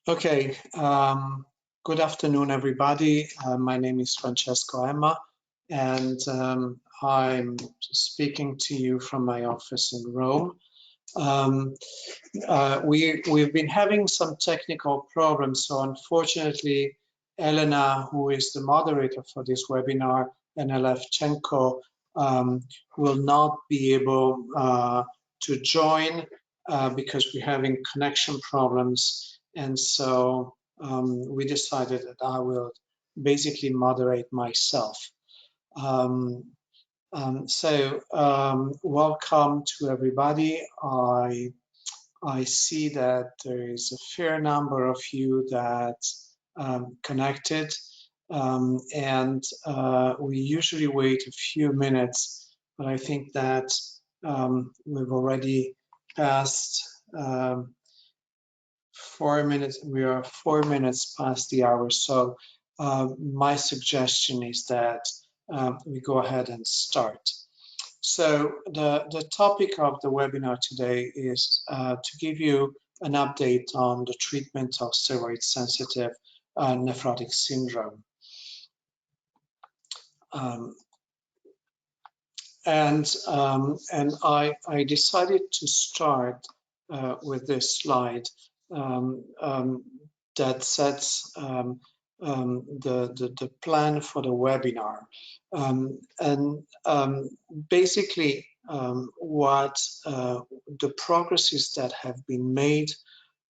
Okay, good afternoon, everybody. My name is Francesco Emma, and I'm speaking to you from my office in Rome. We've been having some technical problems, so unfortunately, Elena, who is the moderator for this webinar, and Elevchenko, will not be able to join because we're having connection problems. And so we decided that I will basically moderate myself. Welcome to everybody. I see that there is a fair number of you that connected, and we usually wait a few minutes, but I think that we've already passed 4 minutes. We are 4 minutes past the hour, so my suggestion is that we go ahead and start. So the topic of the webinar today is to give you an update on the treatment of steroid-sensitive nephrotic syndrome. And I decided to start with this slide that sets the plan for the webinar. Basically, what the progresses that have been made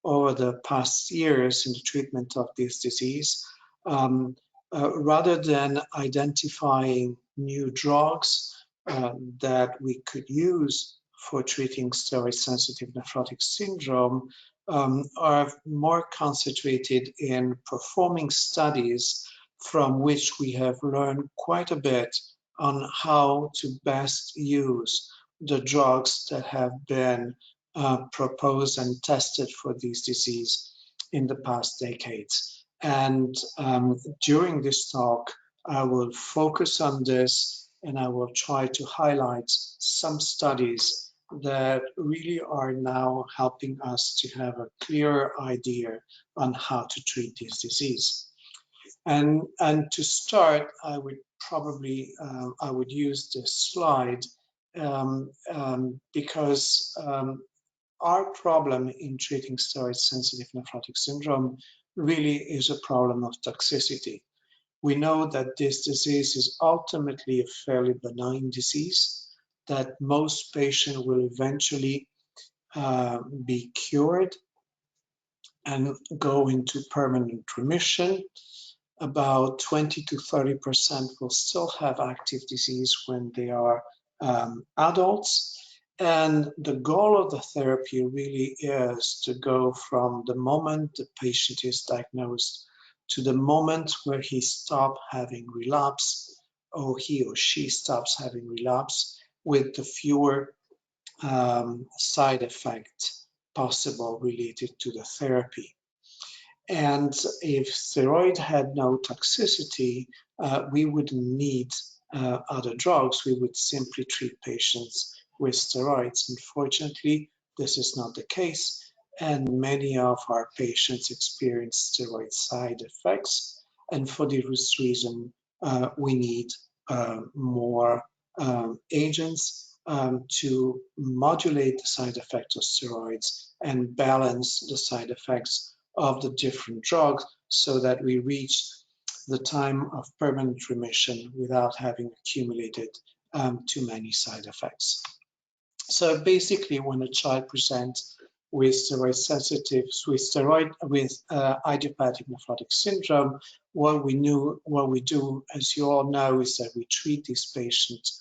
over the past years in the treatment of this disease, rather than identifying new drugs that we could use for treating steroid-sensitive nephrotic syndrome, are more concentrated in performing studies from which we have learned quite a bit on how to best use the drugs that have been proposed and tested for this disease in the past decades. And during this talk, I will focus on this, and I will try to highlight some studies that really are now helping us to have a clearer idea on how to treat this disease. And to start, I would probably I would use this slide because our problem in treating steroid-sensitive nephrotic syndrome really is a problem of toxicity. We know that this disease is ultimately a fairly benign disease, that most patients will eventually be cured and go into permanent remission. About 20 to 30% will still have active disease when they are adults. And the goal of the therapy really is to go from the moment the patient is diagnosed to the moment where he stops having relapse, or he or she stops having relapse, with the fewer side effects possible related to the therapy. And if steroid had no toxicity, we wouldn't need other drugs. We would simply treat patients with steroids. Unfortunately, this is not the case, and many of our patients experience steroid side effects. And for this reason, we need more agents to modulate the side effects of steroids and balance the side effects of the different drugs so that we reach the time of permanent remission without having accumulated too many side effects. So basically, when a child presents with steroid-sensitive, with idiopathic nephrotic syndrome, what we do, as you all know, is that we treat these patients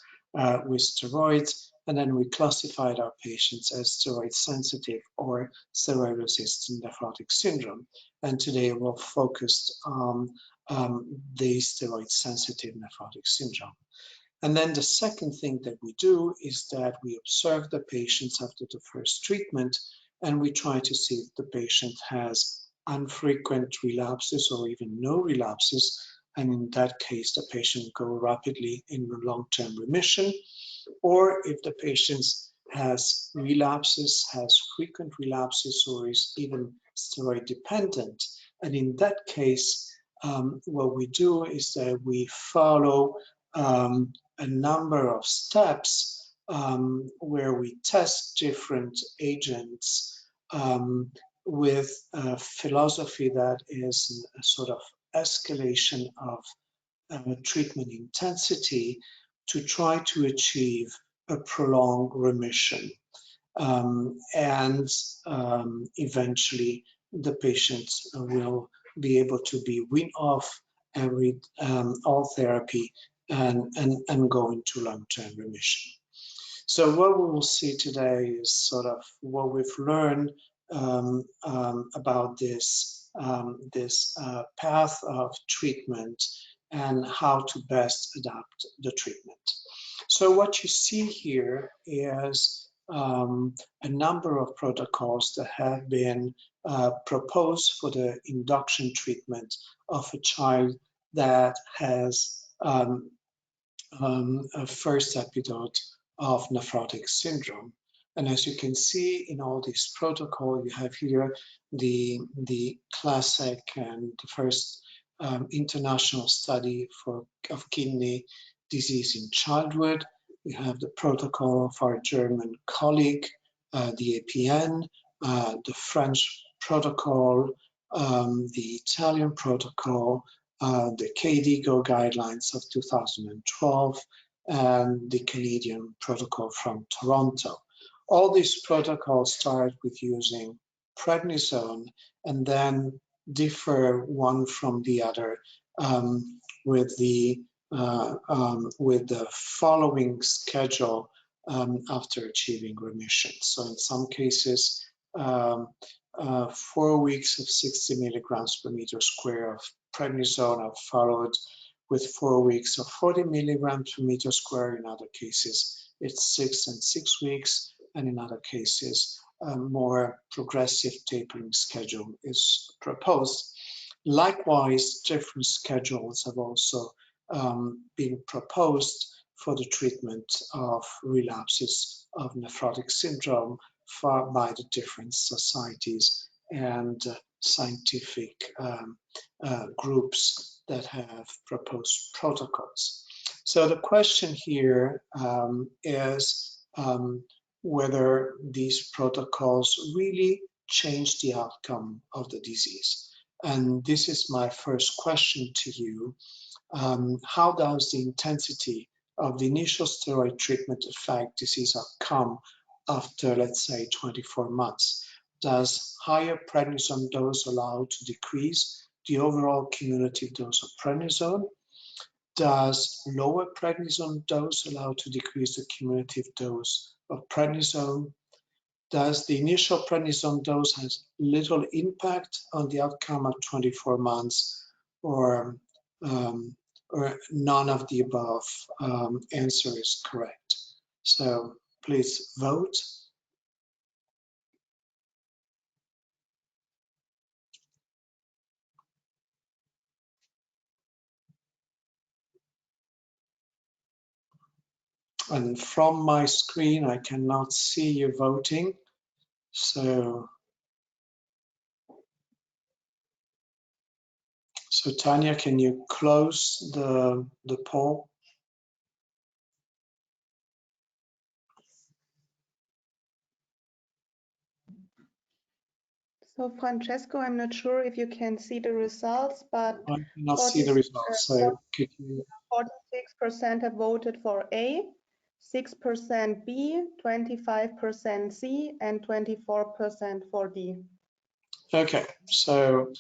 with steroids, and then we classified our patients as steroid-sensitive or steroid-resistant nephrotic syndrome. And today we'll focus on the steroid-sensitive nephrotic syndrome. And then the second thing that we do is that we observe the patients after the first treatment, and we try to see if the patient has infrequent relapses or even no relapses. And in that case, the patient go rapidly in long-term remission. Or if the patient has relapses, has frequent relapses, or is even steroid dependent. And in that case, what we do is that we follow a number of steps where we test different agents with a philosophy that is a sort of escalation of treatment intensity to try to achieve a prolonged remission. And eventually the patient will be able to be weaned off all therapy and go into long-term remission. So what we will see today is sort of what we've learned about this path of treatment and how to best adapt the treatment. So what you see here is a number of protocols that have been proposed for the induction treatment of a child that has a first episode of nephrotic syndrome. And as you can see in all these protocols, you have here the classic and the first international study of kidney disease in childhood. We have the protocol of our German colleague, the APN, the French protocol, the Italian protocol, the KDIGO guidelines of 2012, and the Canadian protocol from Toronto. All these protocols start with using prednisone and then differ one from the other with the following schedule after achieving remission. So in some cases, 4 weeks of 60 milligrams per meter square of prednisone are followed with 4 weeks of 40 milligrams per meter square. In other cases, it's 6 and 6 weeks, and in other cases, a more progressive tapering schedule is proposed. Likewise, different schedules have also been proposed for the treatment of relapses of nephrotic syndrome by the different societies and scientific groups that have proposed protocols. So the question here is whether these protocols really change the outcome of the disease. And this is my first question to you. How does the intensity of the initial steroid treatment affect disease outcome after, let's say, 24 months? Does higher prednisone dose allow to decrease the overall cumulative dose of prednisone? Does lower prednisone dose allow to decrease the cumulative dose of prednisone? Does the initial prednisone dose have little impact on the outcome at 24 months, or none of the above answer is correct? So please vote. And from my screen, I cannot see you voting. So Tanya, can you close the poll? So Francesco, I'm not sure if you can see the results, but I cannot see the results. So could you? 46% have voted for A, 6% B, 25% C, and 24% for D. Okay, so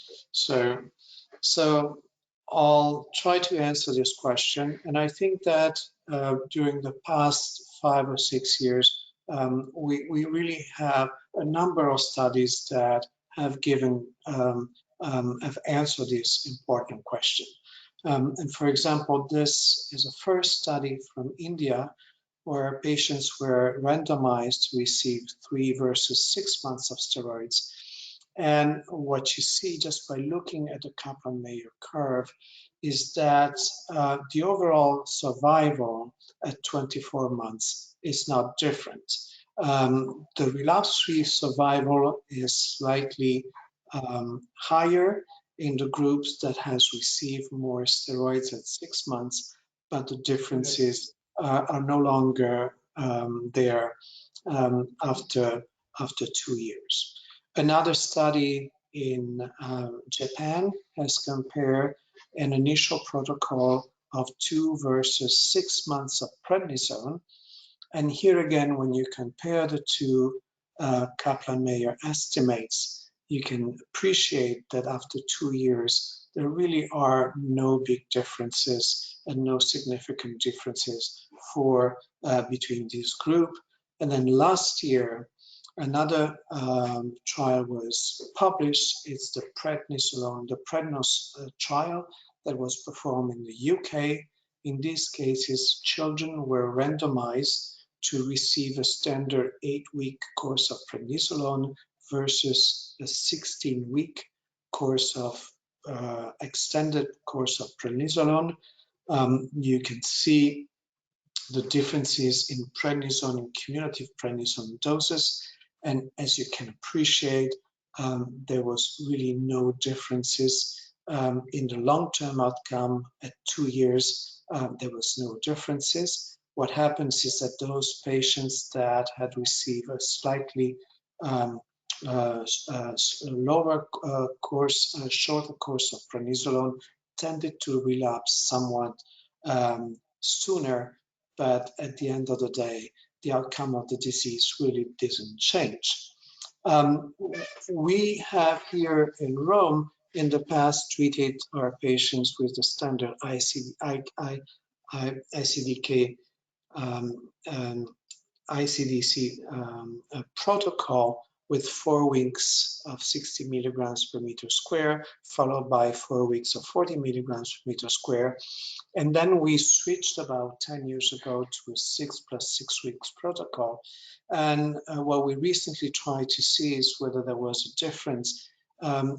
I'll try to answer this question, and I think that during the past 5 or 6 years, we really have a number of studies that have given have answered this important question. And for example, this is a first study from India where patients were randomized to receive 3 versus 6 months of steroids. And what you see just by looking at the Kaplan-Meier curve is that the overall survival at 24 months is not different. The relapse-free survival is slightly higher in the groups that has received more steroids at 6 months, but the differences are no longer there after 2 years. Another study in Japan has compared an initial protocol of 2 versus 6 months of prednisone. And here again, when you compare the two Kaplan-Meier estimates, you can appreciate that after 2 years, there really are no big differences and no significant differences for between this group. And then last year, another trial was published. It's the prednisolone, the Prednos trial that was performed in the UK. In these cases, children were randomized to receive a standard 8-week course of prednisolone versus a 16-week course of extended course of prednisolone. You can see the differences in prednisone and cumulative prednisone doses. And as you can appreciate, there was really no differences in the long-term outcome. At 2 years, there was no differences. What happens is that those patients that had received a slightly lower course, shorter course of prednisolone tended to relapse somewhat sooner, but at the end of the day, the outcome of the disease really didn't change. We have here in Rome in the past treated our patients with the standard ICDC protocol with 4 weeks of 60 milligrams per meter square, followed by 4 weeks of 40 milligrams per meter square. And then we switched about 10 years ago to a 6 plus 6 weeks protocol. And what we recently tried to see is whether there was a difference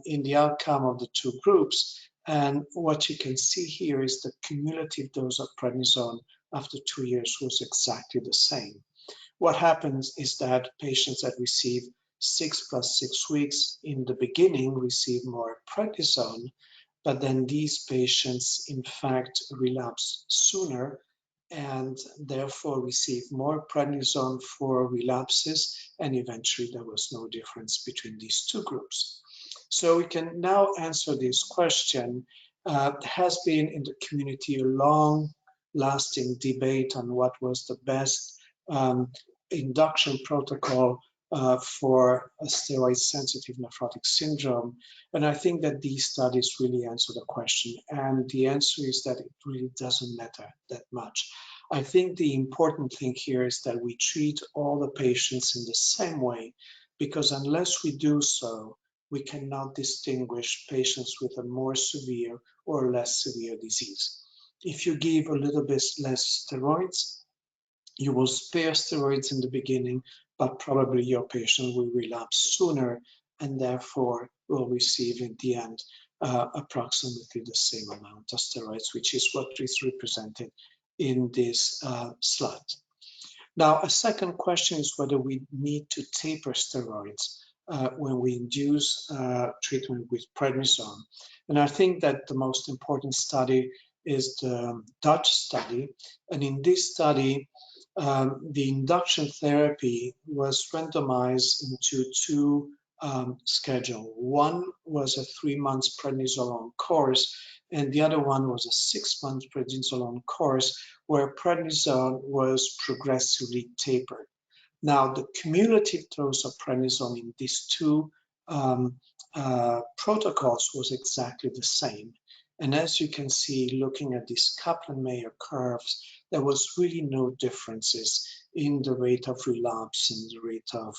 in the outcome of the two groups. And what you can see here is the cumulative dose of prednisone after 2 years was exactly the same. What happens is that patients that receive 6 plus 6 weeks in the beginning receive more prednisone, but then these patients in fact relapse sooner and therefore receive more prednisone for relapses, and eventually there was no difference between these two groups. So we can now answer this question. There has been in the community a long-lasting debate on what was the best induction protocol for a steroid-sensitive nephrotic syndrome. And I think that these studies really answer the question. And the answer is that it really doesn't matter that much. I think the important thing here is that we treat all the patients in the same way, because unless we do so, we cannot distinguish patients with a more severe or less severe disease. If you give a little bit less steroids, you will spare steroids in the beginning, but probably your patient will relapse sooner and therefore will receive in the end approximately the same amount of steroids, which is what is represented in this slide. Now, a second question is whether we need to taper steroids when we induce treatment with prednisone. And I think that the most important study is the Dutch study. And in this study, the induction therapy was randomized into two schedules. One was a 3 months prednisolone course, and the other one was a 6 months prednisolone course where prednisone was progressively tapered. Now, the cumulative dose of prednisone in these two protocols was exactly the same. And as you can see, looking at these Kaplan-Meier curves, there was really no differences in the rate of relapse, in the rate of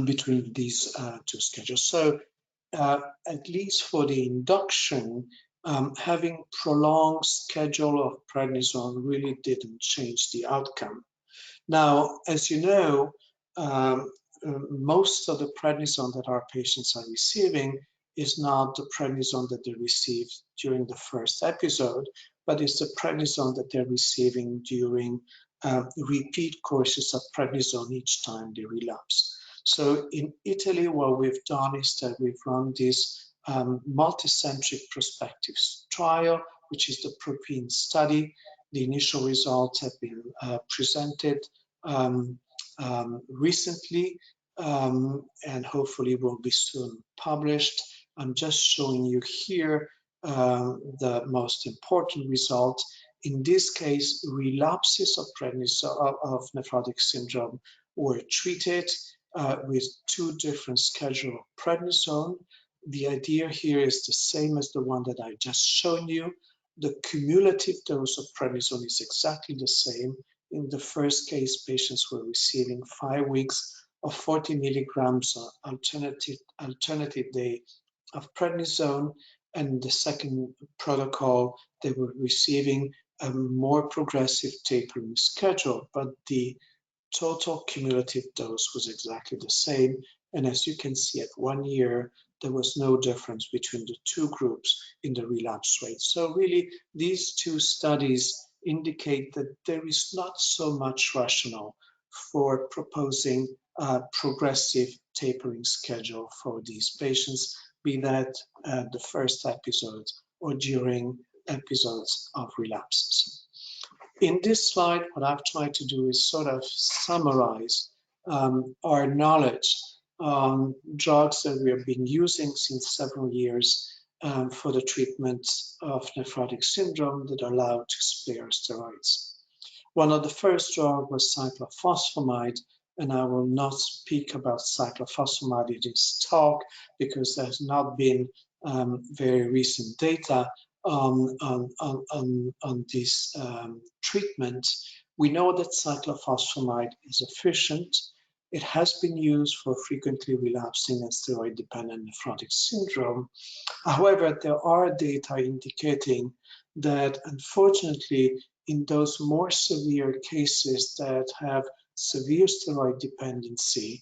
between these two schedules. So at least for the induction, having prolonged schedule of prednisone really didn't change the outcome. Now, as you know, most of the prednisone that our patients are receiving is not the prednisone that they received during the first episode, but it's the prednisone that they're receiving during repeat courses of prednisone each time they relapse. So in Italy, what we've done is that we've run this multicentric prospective trial, which is the PROPENE study. The initial results have been presented recently and hopefully will be soon published. I'm just showing you here the most important result. In this case, relapses of nephrotic syndrome were treated with two different schedules of prednisone. The idea here is the same as the one that I just shown you. The cumulative dose of prednisone is exactly the same. In the first case, patients were receiving 5 weeks of 40 milligrams alternative day of prednisone, and the second protocol, they were receiving a more progressive tapering schedule, but the total cumulative dose was exactly the same. And as you can see, at 1 year, there was no difference between the two groups in the relapse rate. So really, these two studies indicate that there is not so much rationale for proposing a progressive tapering schedule for these patients, be that the first episode or during episodes of relapses. In this slide, what I've tried to do is sort of summarize our knowledge on drugs that we have been using since several years for the treatment of nephrotic syndrome that are allowed to spare steroids. One of the first drugs was cyclophosphamide, and I will not speak about cyclophosphamide in this talk because there's not been very recent data on this treatment. We know that cyclophosphamide is efficient. It has been used for frequently relapsing and steroid-dependent nephrotic syndrome. However, there are data indicating that, unfortunately, in those more severe cases that have severe steroid dependency,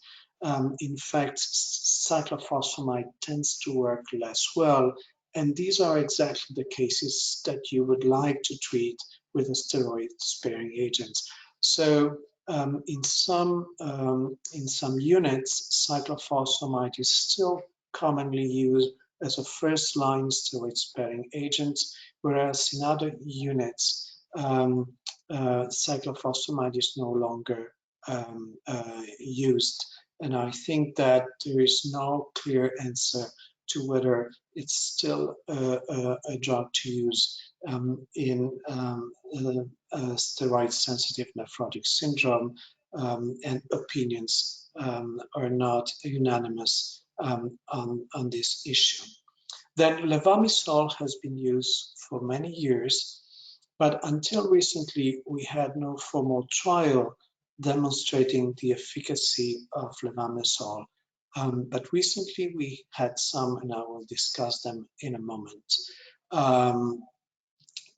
in fact, cyclophosphamide tends to work less well. And these are exactly the cases that you would like to treat with a steroid-sparing agent. So in some units, cyclophosphamide is still commonly used as a first-line steroid-sparing agent, whereas in other units, cyclophosphamide is no longer used. And I think that there is no clear answer to whether it's still a drug to use in steroid-sensitive nephrotic syndrome, and opinions are not unanimous on this issue. Then levamisole has been used for many years, but until recently we had no formal trial demonstrating the efficacy of levamisole. But recently we had some, and I will discuss them in a moment.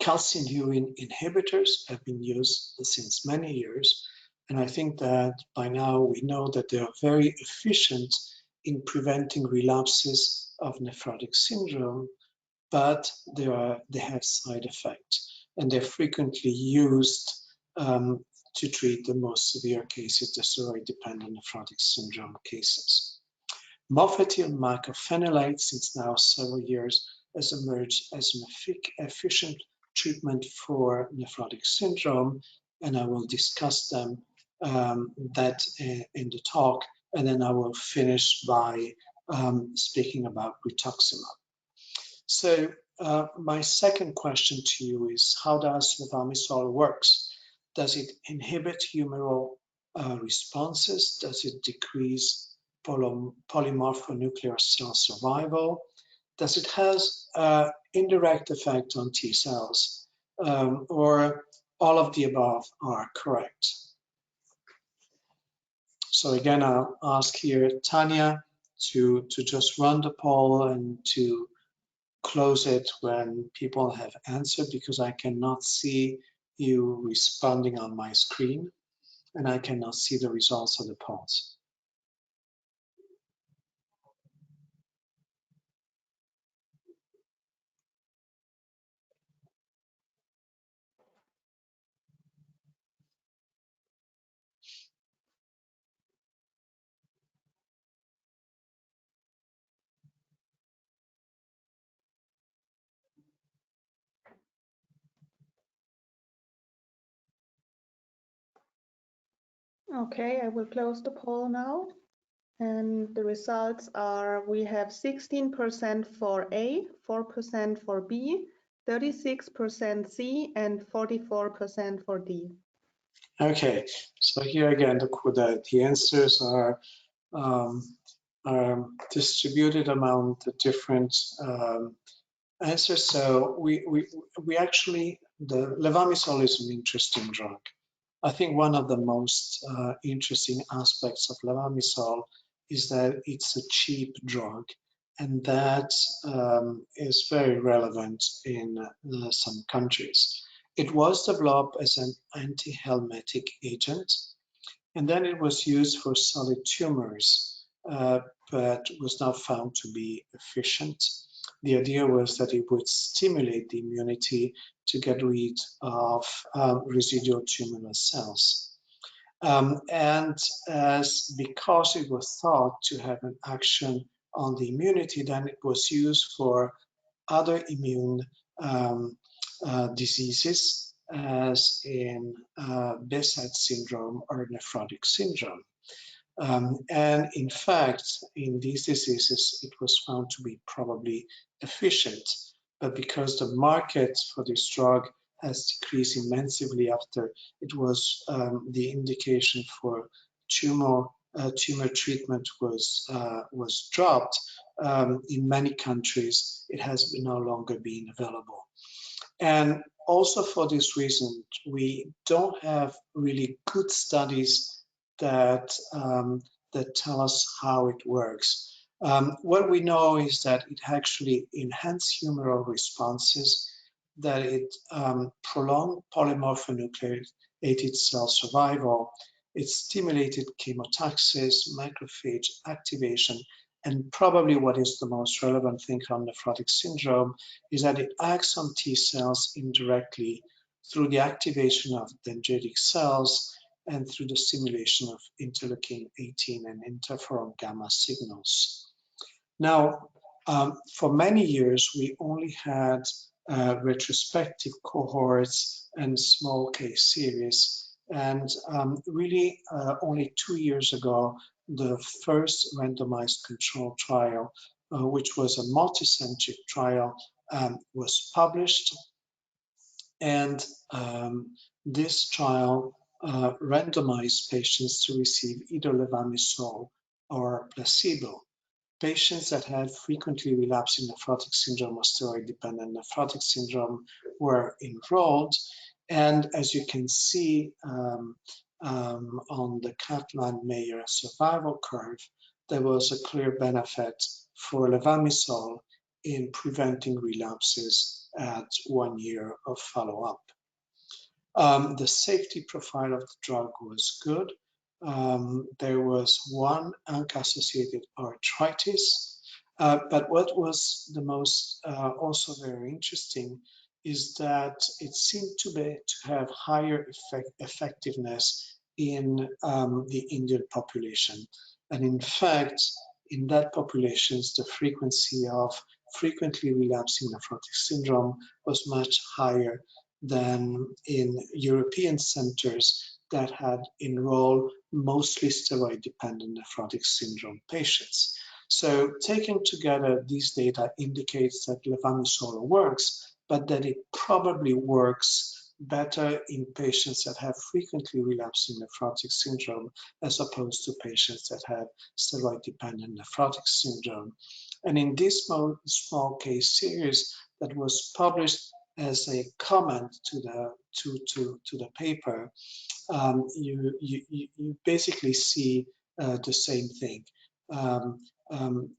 Calcineurin inhibitors have been used since many years, and I think that by now we know that they are very efficient in preventing relapses of nephrotic syndrome, but they have side effects, and they're frequently used to treat the most severe cases, the steroid-dependent nephrotic syndrome cases. Mofetil mycophenolate, since now several years, has emerged as an efficient treatment for nephrotic syndrome, and I will discuss them that in the talk, and then I will finish by speaking about rituximab. So my second question to you is, how does levamisole works? Does it inhibit humoral responses? Does it decrease polymorphonuclear cell survival? Does it has indirect effect on T cells? Or all of the above are correct? So again, I'll ask here Tanya to just run the poll and to close it when people have answered, because I cannot see you responding on my screen and I cannot see the results of the polls. Okay, I will close the poll now. And the results are, we have 16% for A, 4% for B, 36% C, and 44% for D. Okay, so here again, the answers are distributed among the different answers. So we actually, the levamisole is an interesting drug. I think one of the most interesting aspects of levamisole is that it's a cheap drug, and that is very relevant in some countries. It was developed as an anti-helmintic agent, and then it was used for solid tumors, but was not found to be efficient. The idea was that it would stimulate the immunity to get rid of residual tumoral cells. And because it was thought to have an action on the immunity, then it was used for other immune diseases, as in Behçet syndrome or nephrotic syndrome. And in fact, in these diseases, it was found to be probably efficient. But because the market for this drug has decreased immensely after it was the indication for tumor treatment was dropped, in many countries, it has no longer been available. And also for this reason, we don't have really good studies that that tell us how it works. What we know is that it actually enhances humoral responses, that it prolonged polymorphonucleated cell survival, it stimulated chemotaxis, macrophage activation, and probably what is the most relevant thing on nephrotic syndrome is that it acts on T cells indirectly through the activation of dendritic cells and through the stimulation of interleukin-18 and interferon gamma signals. Now, for many years, we only had retrospective cohorts and small case series. And really, only 2 years ago, the first randomized control trial, which was a multicentric trial, was published. And this trial randomized patients to receive either levamisole or placebo. Patients that had frequently relapsing nephrotic syndrome or steroid-dependent nephrotic syndrome were enrolled. And as you can see on the Kaplan-Meier survival curve, there was a clear benefit for levamisole in preventing relapses at 1 year of follow-up. The safety profile of the drug was good. There was one ANCA-associated arthritis, but what was the most also very interesting is that it seemed to have higher effectiveness in the Indian population. And in fact, in that population, the frequency of frequently relapsing nephrotic syndrome was much higher than in European centers that had enrolled mostly steroid-dependent nephrotic syndrome patients. So taken together, these data indicates that levamisole works, but that it probably works better in patients that have frequently relapsing nephrotic syndrome as opposed to patients that have steroid-dependent nephrotic syndrome. And in this small case series that was published as a comment to the paper, you basically see the same thing.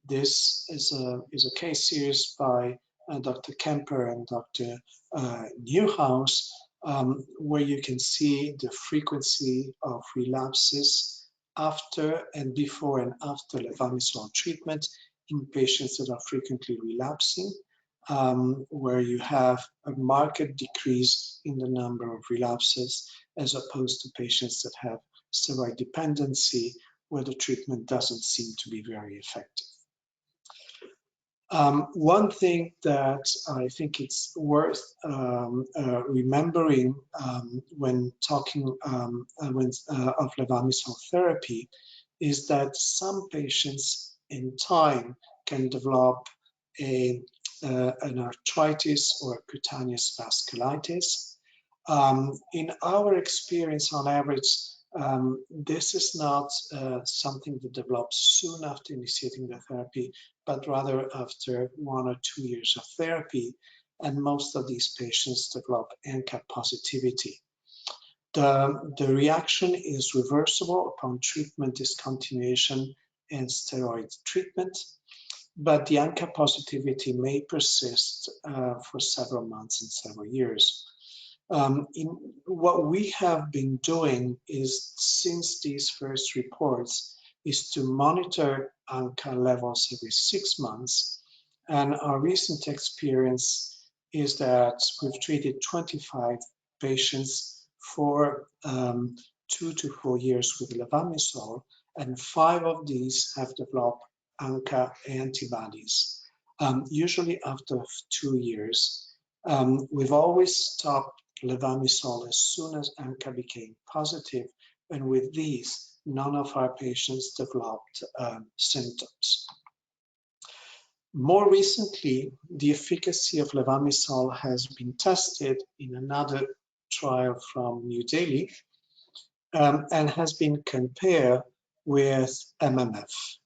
This is a case series by Dr. Kemper and Dr. Newhouse, where you can see the frequency of relapses after and before and after levamisole treatment in patients that are frequently relapsing. Where you have a marked decrease in the number of relapses as opposed to patients that have steroid dependency, where the treatment doesn't seem to be very effective. One thing that I think it's worth remembering when talking of levamisole therapy is that some patients in time can develop an arthritis or cutaneous vasculitis. In our experience, on average, this is not something that develops soon after initiating the therapy, but rather after 1 or 2 years of therapy. And most of these patients develop ANCA positivity. The reaction is reversible upon treatment discontinuation and steroid treatment, but the ANCA positivity may persist for several months and several years. What we have been doing is, since these first reports, is to monitor ANCA levels every 6 months. And our recent experience is that we've treated 25 patients for 2 to 4 years with levamisole, and 5 of these have developed ANCA antibodies, usually after 2 years. We've always stopped levamisole as soon as ANCA became positive, and with these, none of our patients developed symptoms. More recently, the efficacy of levamisole has been tested in another trial from New Delhi and has been compared with MMF.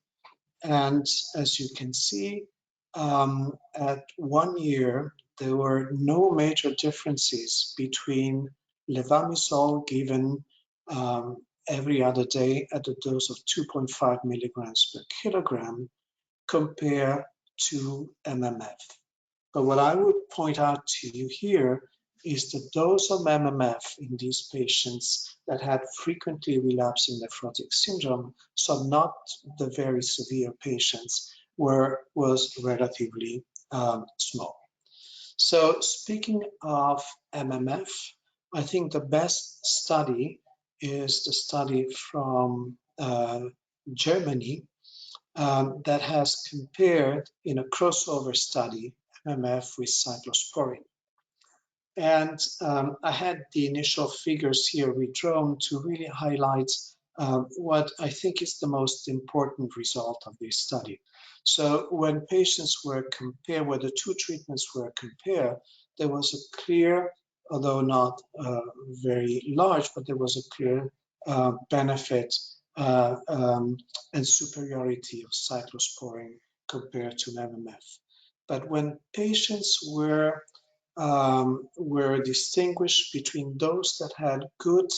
And as you can see, at 1 year, there were no major differences between levamisole given every other day at a dose of 2.5 milligrams per kilogram compared to MMF. But what I would point out to you here is the dose of MMF in these patients that had frequently relapsing nephrotic syndrome, so not the very severe patients, was relatively small. So speaking of MMF, I think the best study is the study from Germany that has compared in a crossover study MMF with cyclosporine. And I had the initial figures here redrawn to really highlight what I think is the most important result of this study. So when patients were compared, where the two treatments were compared, there was a clear, although not very large, but there was a clear benefit and superiority of cyclosporine compared to MMF. But when patients were distinguished between those that had good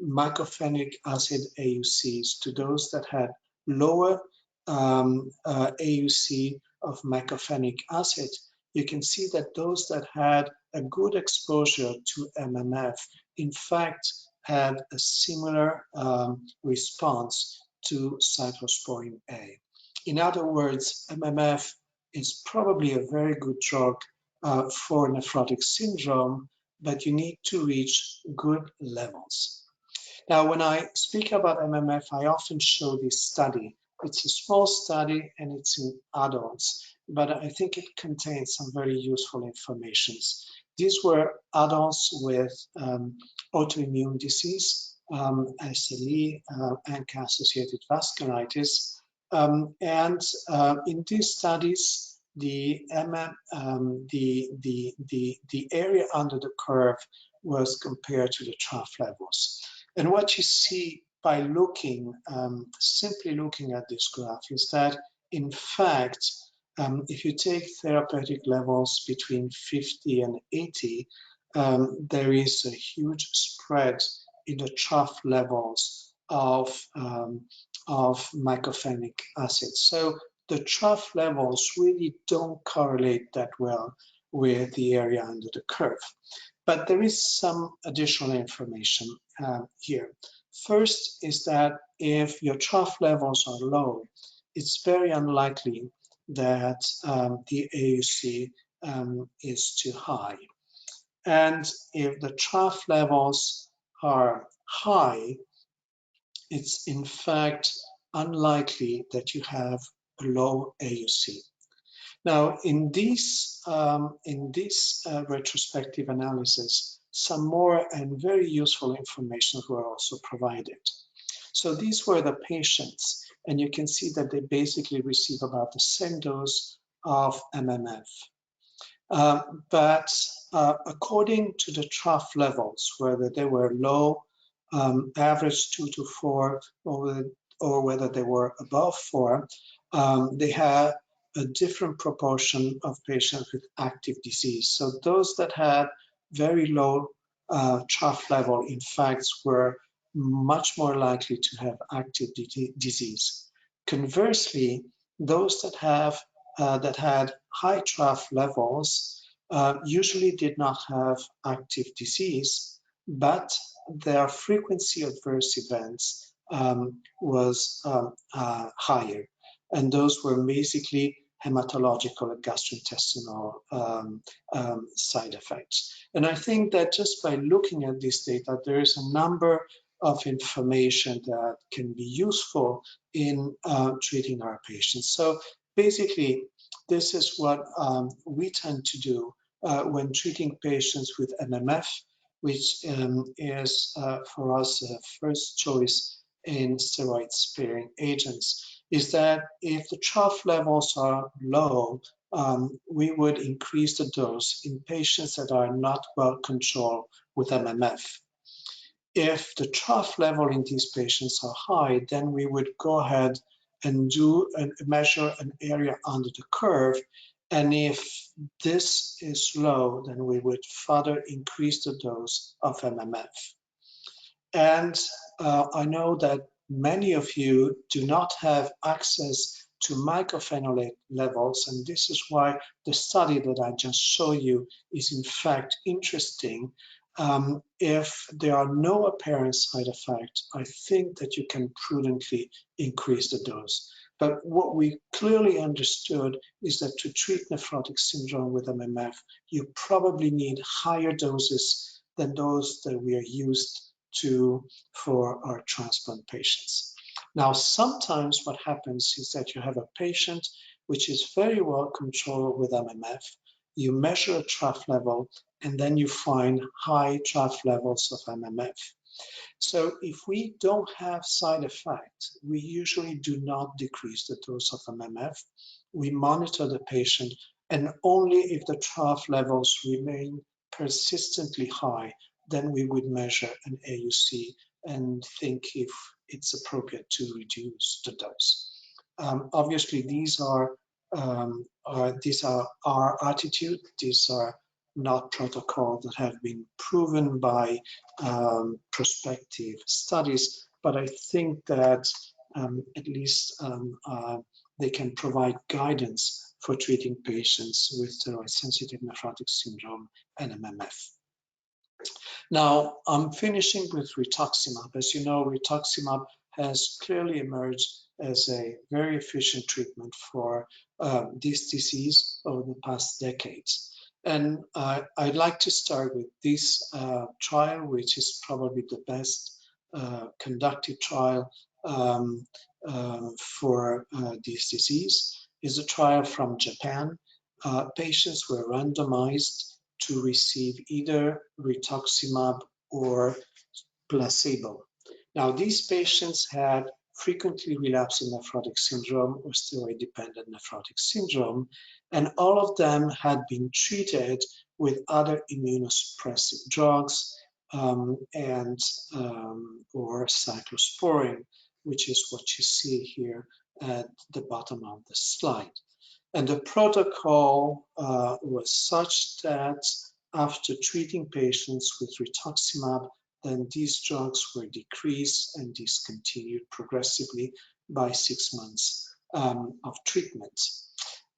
mycophenolic acid AUCs to those that had lower AUC of mycophenolic acid, you can see that those that had a good exposure to MMF, in fact, had a similar response to cyclosporine A. In other words, MMF is probably a very good drug for nephrotic syndrome, but you need to reach good levels. Now, when I speak about MMF, I often show this study. It's a small study and it's in adults, but I think it contains some very useful information. These were adults with autoimmune disease, SLE, ANCA-associated vasculitis, and in these studies, the area under the curve was compared to the trough levels. And what you see by looking, simply looking at this graph, is that in fact, if you take therapeutic levels between 50 and 80, there is a huge spread in the trough levels of mycophenolic acid. So the trough levels really don't correlate that well with the area under the curve. But there is some additional information here. First is that if your trough levels are low, it's very unlikely that the AUC is too high. And if the trough levels are high, it's in fact unlikely that you have a low AUC. Now, in this retrospective analysis, some more and very useful information were also provided. So these were the patients, and you can see that they basically receive about the same dose of MMF. But according to the trough levels, whether they were low, average 2 to 4, or whether they were above 4, they had a different proportion of patients with active disease. So those that had very low trough level, in fact, were much more likely to have active disease. Conversely, those that had high trough levels usually did not have active disease, but their frequency of adverse events was higher. And those were basically hematological and gastrointestinal side effects. And I think that just by looking at this data, there is a number of information that can be useful in treating our patients. So basically, this is what we tend to do when treating patients with MMF, which is for us a first choice in steroid-sparing agents, is that if the trough levels are low, we would increase the dose in patients that are not well controlled with MMF. If the trough level in these patients are high, then we would go ahead and measure an area under the curve. And if this is low, then we would further increase the dose of MMF. And I know that many of you do not have access to mycophenolate levels, and this is why the study that I just showed you is in fact interesting. If there are no apparent side effects, I think that you can prudently increase the dose. But what we clearly understood is that to treat nephrotic syndrome with MMF, you probably need higher doses than those that we are used to for our transplant patients. Now, sometimes what happens is that you have a patient which is very well controlled with MMF, you measure a trough level, and then you find high trough levels of MMF. So if we don't have side effects, we usually do not decrease the dose of MMF. We monitor the patient, and only if the trough levels remain persistently high, then we would measure an AUC and think if it's appropriate to reduce the dose. Obviously, these are our attitude. These are not protocols that have been proven by prospective studies, but I think that at least they can provide guidance for treating patients with steroid-sensitive nephrotic syndrome and MMF. Now, I'm finishing with rituximab. As you know, rituximab has clearly emerged as a very efficient treatment for this disease over the past decades. And I'd like to start with this trial, which is probably the best conducted trial for this disease. It's a trial from Japan. Patients were randomized to receive either rituximab or placebo. Now, these patients had frequently relapsing nephrotic syndrome or steroid-dependent nephrotic syndrome, and all of them had been treated with other immunosuppressive drugs or cyclosporine, which is what you see here at the bottom of the slide. And the protocol was such that after treating patients with rituximab, then these drugs were decreased and discontinued progressively by 6 months of treatment.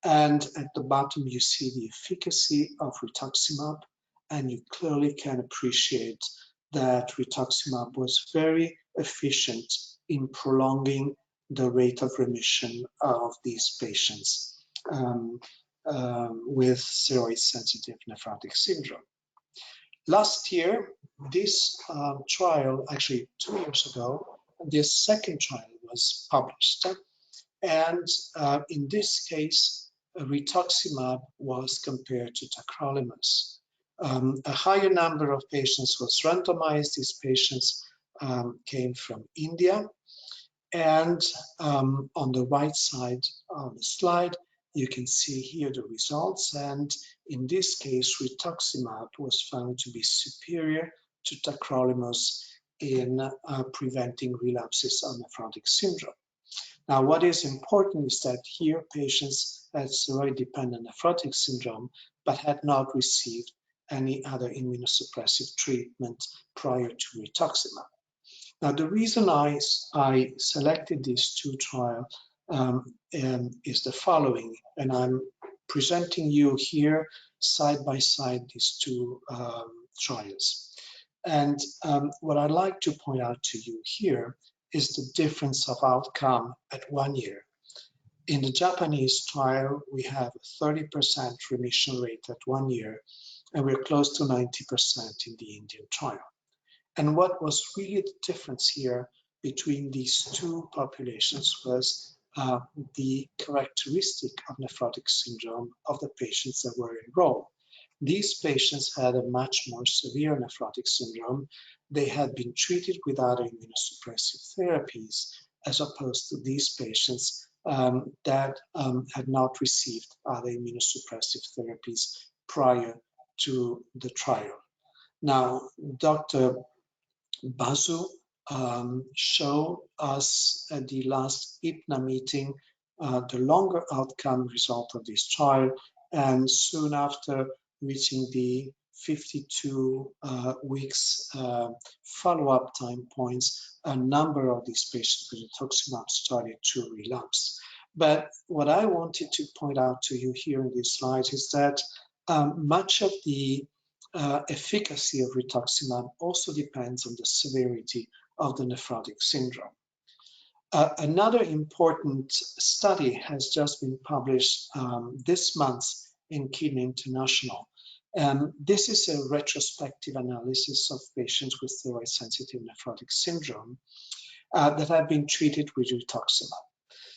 And at the bottom, you see the efficacy of rituximab, and you clearly can appreciate that rituximab was very efficient in prolonging the rate of remission of these patients with steroid-sensitive nephrotic syndrome. Last year, this trial, actually 2 years ago, this second trial was published. And in this case, rituximab was compared to tacrolimus. A higher number of patients was randomized. These patients came from India. And on the right side of the slide, you can see here the results. And in this case, rituximab was found to be superior to tacrolimus in preventing relapses of nephrotic syndrome. Now, what is important is that here patients had steroid-dependent nephrotic syndrome, but had not received any other immunosuppressive treatment prior to rituximab. Now, the reason I selected these two trials is the following, and I'm presenting you here side by side these two trials. And what I'd like to point out to you here is the difference of outcome at 1 year. In the Japanese trial, we have a 30% remission rate at 1 year, and we're close to 90% in the Indian trial. And what was really the difference here between these two populations was the characteristic of nephrotic syndrome of the patients that were enrolled. These patients had a much more severe nephrotic syndrome. They had been treated with other immunosuppressive therapies, as opposed to these patients that had not received other immunosuppressive therapies prior to the trial. Now, Dr. Basu showed us at the last IPNA meeting the longer outcome result of this trial, and soon after reaching the 52 weeks follow-up time points, a number of these patients with rituximab started to relapse. But what I wanted to point out to you here in this slide is that much of the efficacy of rituximab also depends on the severity of the nephrotic syndrome. Another important study has just been published this month in Kidney International. This is a retrospective analysis of patients with steroid-sensitive nephrotic syndrome that have been treated with rituximab.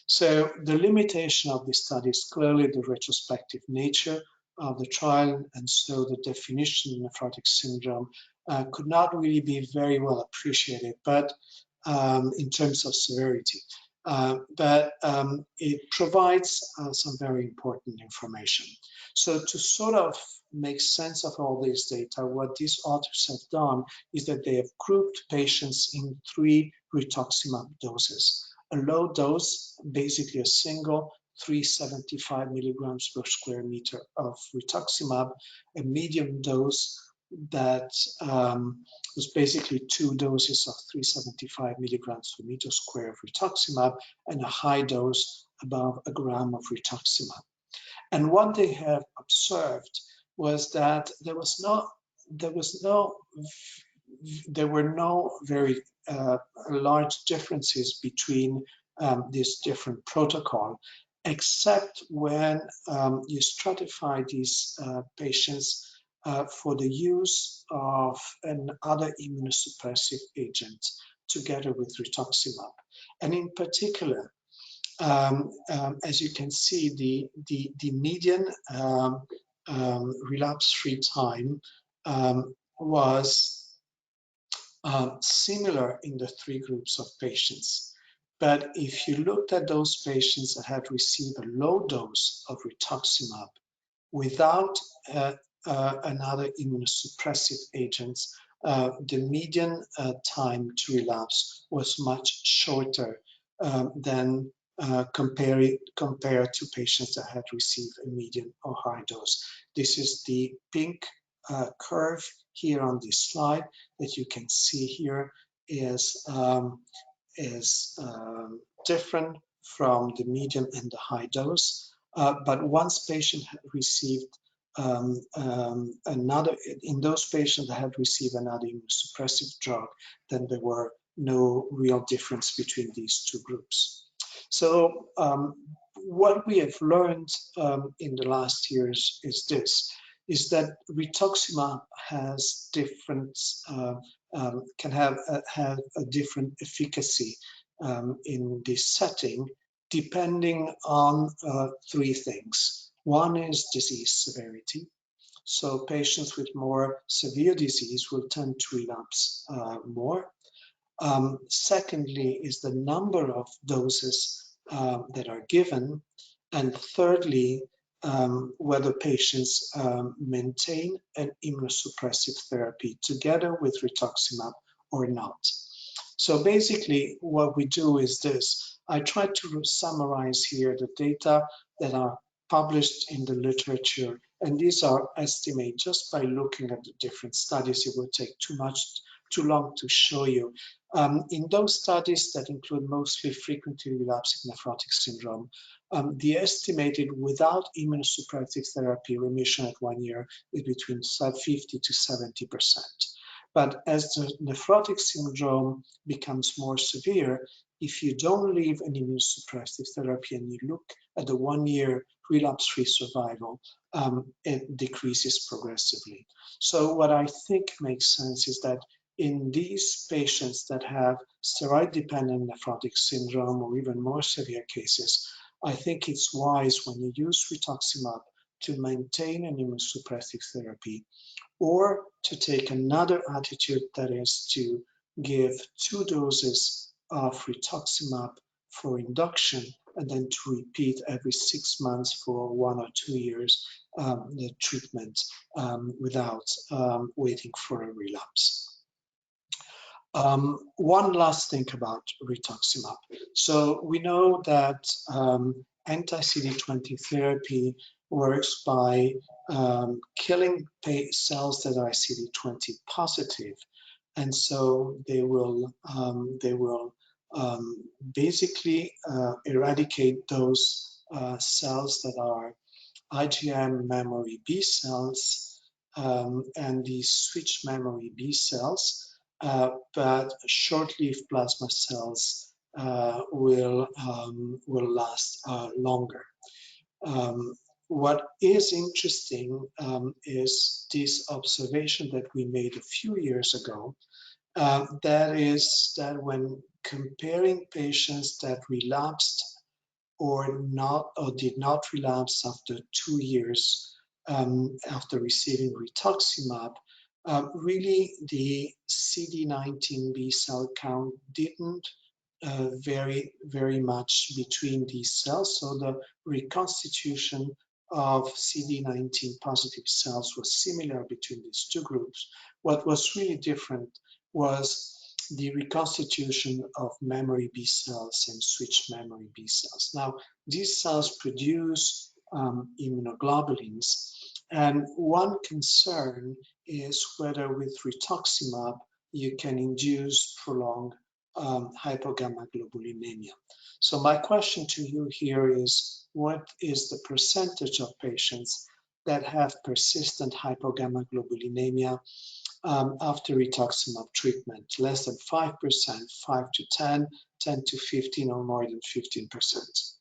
So the limitation of this study is clearly the retrospective nature of the trial, and so the definition of nephrotic syndrome could not really be very well appreciated, but in terms of severity. But it provides some very important information. So to sort of make sense of all this data, what these authors have done is that they have grouped patients in 3 rituximab doses. A low dose, basically a single 375 milligrams per square meter of rituximab, a medium dose that was basically 2 doses of 375 milligrams per meter square of rituximab, and a high dose above a gram of rituximab. And what they have observed was that there were no very large differences between this different protocol, except when you stratify these patients for the use of another immunosuppressive agent together with rituximab. And in particular, as you can see, the median relapse-free time was similar in the 3 groups of patients. But if you looked at those patients that had received a low dose of rituximab without another immunosuppressive agent, the median time to relapse was much shorter than compared to patients that had received a medium or high dose. This is the pink curve here on this slide that you can see here is different from the medium and the high dose. But once patient had received in those patients that had received another immunosuppressive drug, then there were no real difference between these 2 groups. So what we have learned in the last years is this, is that rituximab has different, can have a different efficacy in this setting, depending on 3 things. One is disease severity. So patients with more severe disease will tend to relapse more. Secondly is the number of doses that are given. And thirdly, whether patients maintain an immunosuppressive therapy together with rituximab or not. So basically what we do is this. I try to summarize here the data that are published in the literature, and these are estimated just by looking at the different studies. It would take too long to show you. In those studies that include mostly frequently relapsing nephrotic syndrome, the estimated without immunosuppressive therapy remission at 1 year is between 50 to 70%. But as the nephrotic syndrome becomes more severe, if you don't leave an immunosuppressive therapy and you look at the 1 year relapse-free survival, it decreases progressively. So what I think makes sense is that in these patients that have steroid-dependent nephrotic syndrome or even more severe cases, I think it's wise when you use rituximab to maintain an immunosuppressive therapy, or to take another attitude, that is to give 2 doses of rituximab for induction and then to repeat every 6 months for 1 or 2 years the treatment without waiting for a relapse. One last thing about rituximab. So we know that anti-CD20 therapy works by killing cells that are CD20 positive, and so they will basically eradicate those cells that are IgM memory B cells and the switch memory B cells. But short-lived plasma cells will last longer. What is interesting is this observation that we made a few years ago. That is that when comparing patients that relapsed or did not relapse after 2 years after receiving rituximab, really the CD19 B cell count didn't vary very much between these cells. So the reconstitution of CD19 positive cells was similar between these two groups. What was really different was the reconstitution of memory B cells and switch memory B cells. Now, these cells produce immunoglobulins, and one concern is whether with rituximab you can induce prolonged hypogammaglobulinemia. So my question to you here is, what is the percentage of patients that have persistent hypogammaglobulinemia after rituximab treatment? Less than 5%, 5 to 10, 10 to 15, or more than 15%?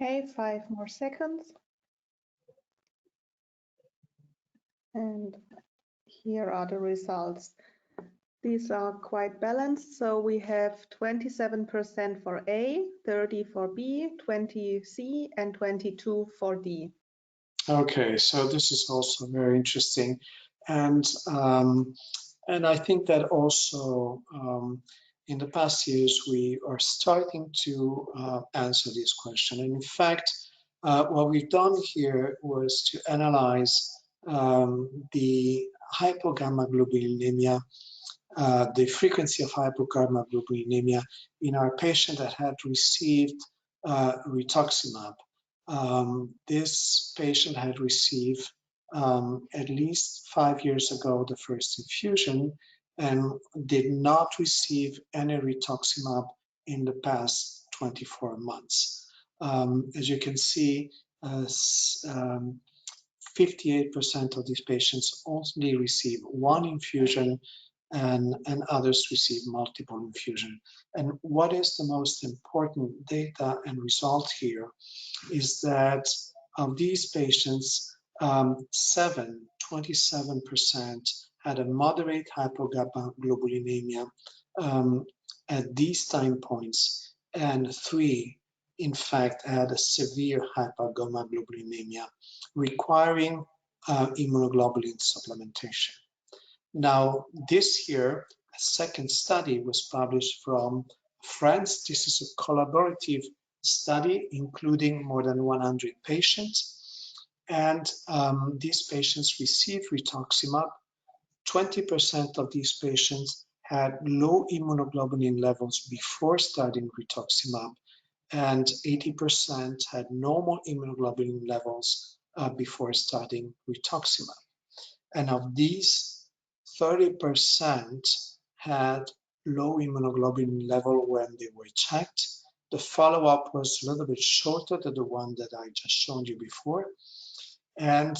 Okay, 5 more seconds. And here are the results. These are quite balanced. So we have 27% for A, 30 for B, 20 C, and 22 for D. Okay, so this is also very interesting. And I think that also in the past years, we are starting to answer this question. And in fact, what we've done here was to analyze the hypogammaglobulinemia, the frequency of hypogammaglobulinemia in our patient that had received rituximab. This patient had received at least 5 years ago the first infusion and did not receive any rituximab in the past 24 months. As you can see, 58% of these patients only receive one infusion and others receive multiple infusion. And what is the most important data and result here is that of these patients, 27% had a moderate hypogammaglobulinemia at these time points, and 3, in fact, had a severe hypogammaglobulinemia requiring immunoglobulin supplementation. Now, this year, a second study was published from France. This is a collaborative study including more than 100 patients. And these patients received rituximab. 20% of these patients had low immunoglobulin levels before starting rituximab, and 80% had normal immunoglobulin levels before starting rituximab. And of these, 30% had low immunoglobulin level when they were checked. The follow-up was a little bit shorter than the one that I just shown you before. And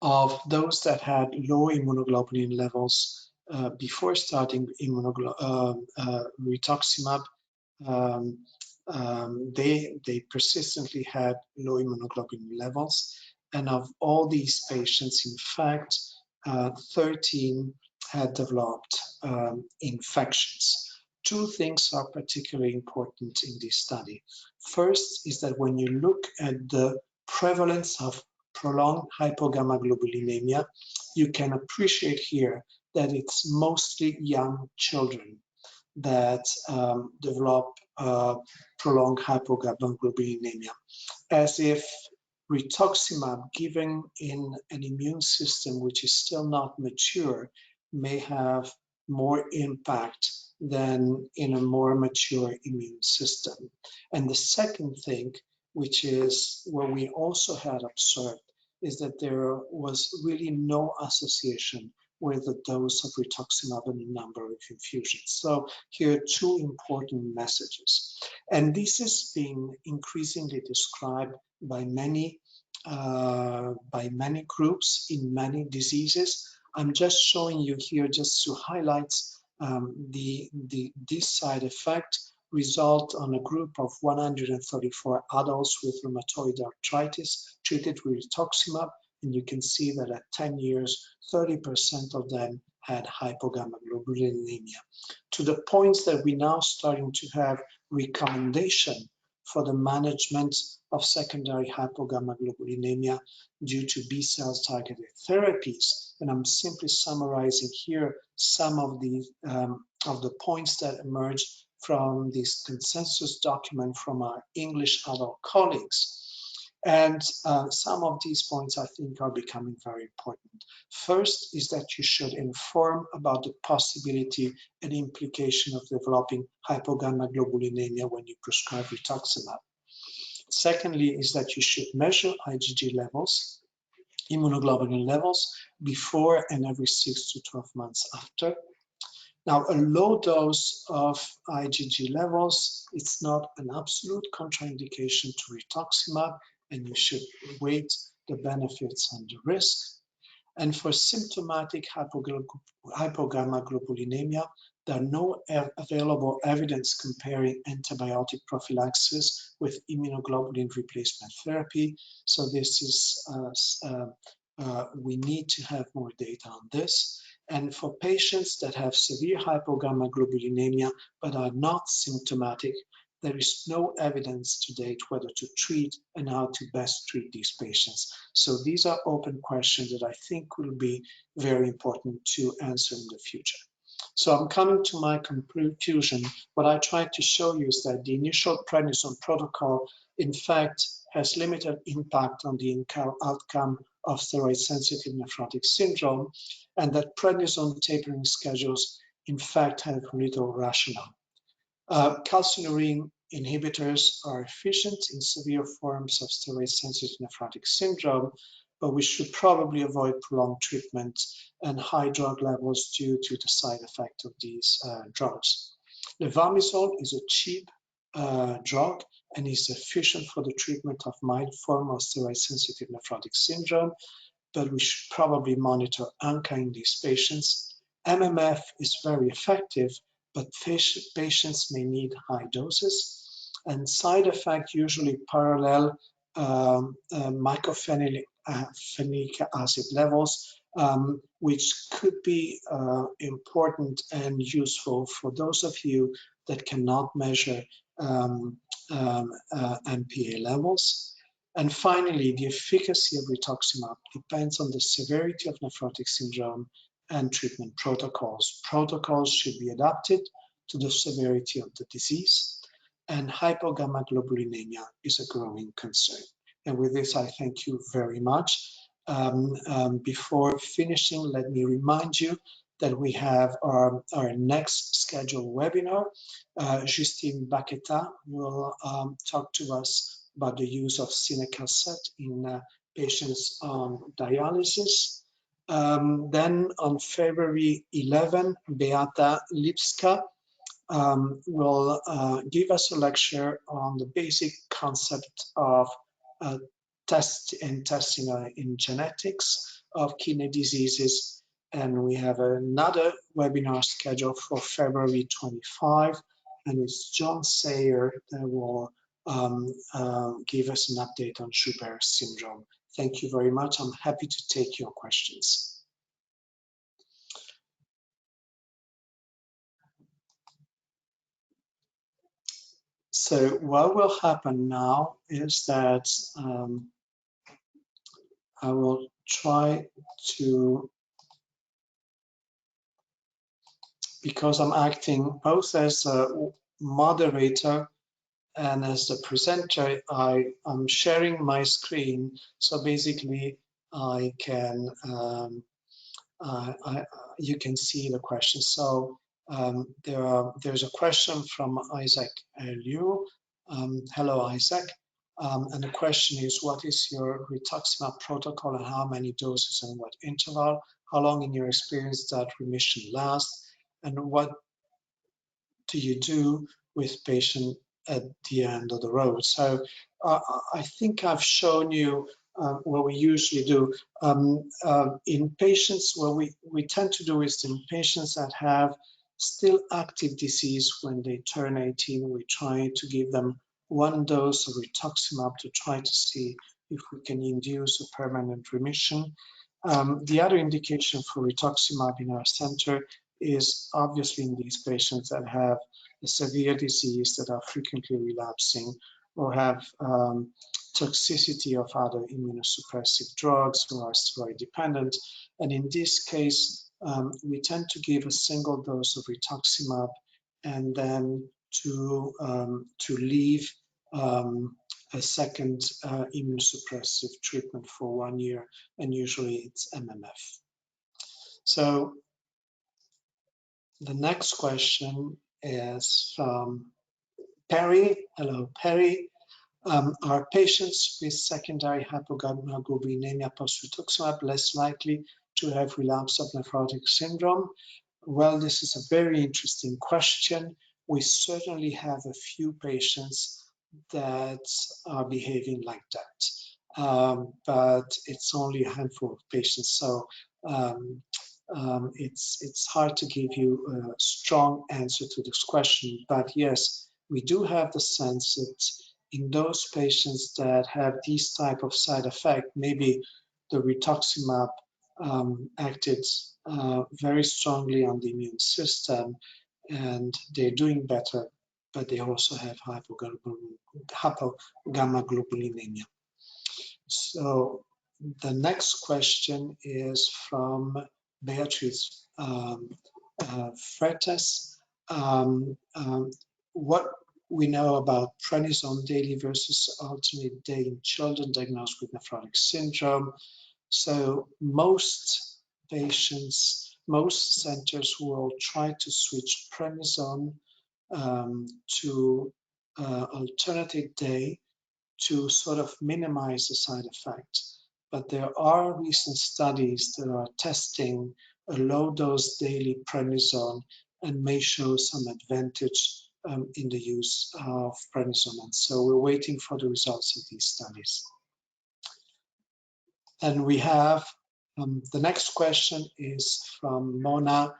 of those that had low immunoglobulin levels before starting rituximab, they persistently had low immunoglobulin levels. And of all these patients, in fact, 13 had developed infections. 2 things are particularly important in this study. First is that when you look at the prevalence of prolonged hypogammaglobulinemia, you can appreciate here that it's mostly young children that develop prolonged hypogammaglobulinemia, as if rituximab given in an immune system which is still not mature may have more impact than in a more mature immune system. And the second thing, which is what we also had observed, is that there was really no association with the dose of rituximab and the number of infusions. So here are 2 important messages. And this is being increasingly described by many groups in many diseases. I'm just showing you here just to highlight this side effect result on a group of 134 adults with rheumatoid arthritis treated with rituximab, and you can see that at 10 years, 30% of them had hypogammaglobulinemia, to the points that we're now starting to have recommendation for the management of secondary hypogammaglobulinemia due to B-cell targeted therapies. And I'm simply summarizing here some of the points that emerged from this consensus document from our English adult colleagues. And some of these points I think are becoming very important. First is that you should inform about the possibility and implication of developing hypogammaglobulinemia when you prescribe rituximab. Secondly is that you should measure IgG levels, immunoglobulin levels, before and every 6 to 12 months after. Now, a low dose of IgG levels, it's not an absolute contraindication to rituximab, and you should weigh the benefits and the risk. And for symptomatic hypogammaglobulinemia, there are no available evidence comparing antibiotic prophylaxis with immunoglobulin replacement therapy. So this is, we need to have more data on this. And for patients that have severe hypogammaglobulinemia but are not symptomatic, there is no evidence to date whether to treat and how to best treat these patients. So these are open questions that I think will be very important to answer in the future. So I'm coming to my conclusion. What I tried to show you is that the initial prednisone protocol, in fact, has limited impact on the outcome of steroid-sensitive nephrotic syndrome, and that prednisone tapering schedules, in fact, have little rationale. Calcineurin inhibitors are efficient in severe forms of steroid-sensitive nephrotic syndrome, but we should probably avoid prolonged treatment and high drug levels due to the side effect of these drugs. Levamisole is a cheap drug and is efficient for the treatment of mild form of steroid-sensitive nephrotic syndrome, but we should probably monitor ANCA in these patients. MMF is very effective, but patients may need high doses, and side effects usually parallel mycophenolic acid levels, which could be important and useful for those of you that cannot measure MPA levels. And finally, the efficacy of rituximab depends on the severity of nephrotic syndrome and treatment protocols. Protocols should be adapted to the severity of the disease, and hypogammaglobulinemia is a growing concern. And with this, I thank you very much. Before finishing, let me remind you that we have our next scheduled webinar. Justine Baqueta will talk to us about the use of cinacalcet in patients on dialysis. Then on February 11, Beata Lipska will give us a lecture on the basic concept of testing in genetics of kidney diseases. And we have another webinar scheduled for February 25, and it's John Sayer that will give us an update on Schubert syndrome. Thank you very much. I'm happy to take your questions. So what will happen now is that I will try to, because I'm acting both as a moderator and as the presenter, I'm sharing my screen. So basically, I can you can see the question. So there's a question from Isaac Liu. Hello, Isaac. And the question is, what is your rituximab protocol and how many doses and what interval? How long in your experience that remission lasts? And what do you do with patient at the end of the road? So I think I've shown you what we usually do. In patients, what we tend to do is in patients that have still active disease when they turn 18, we try to give them one dose of rituximab to try to see if we can induce a permanent remission. The other indication for rituximab in our center is obviously in these patients that have a severe disease that are frequently relapsing or have toxicity of other immunosuppressive drugs or are steroid dependent. And in this case, we tend to give a single dose of rituximab and then to leave a second immunosuppressive treatment for 1 year, and usually it's MMF. So the next question is from Perry. Hello, Perry. Are patients with secondary hypogammaglobulinemia post-rituximab less likely to have relapse of nephrotic syndrome? Well, this is a very interesting question. We certainly have a few patients that are behaving like that, but it's only a handful of patients. So it's hard to give you a strong answer to this question. But yes, we do have the sense that in those patients that have these type of side effect, maybe the rituximab acted very strongly on the immune system and they're doing better, but they also have hypogammaglobulinemia. So the next question is from Beatrice Freitas. What we know about prednisone daily versus alternate day in children diagnosed with nephrotic syndrome. So most patients, most centers will try to switch prednisone to alternate day to sort of minimize the side effects. But there are recent studies that are testing a low-dose daily prednisone and may show some advantage in the use of prednisone. And so we're waiting for the results of these studies. And we have the next question is from Mona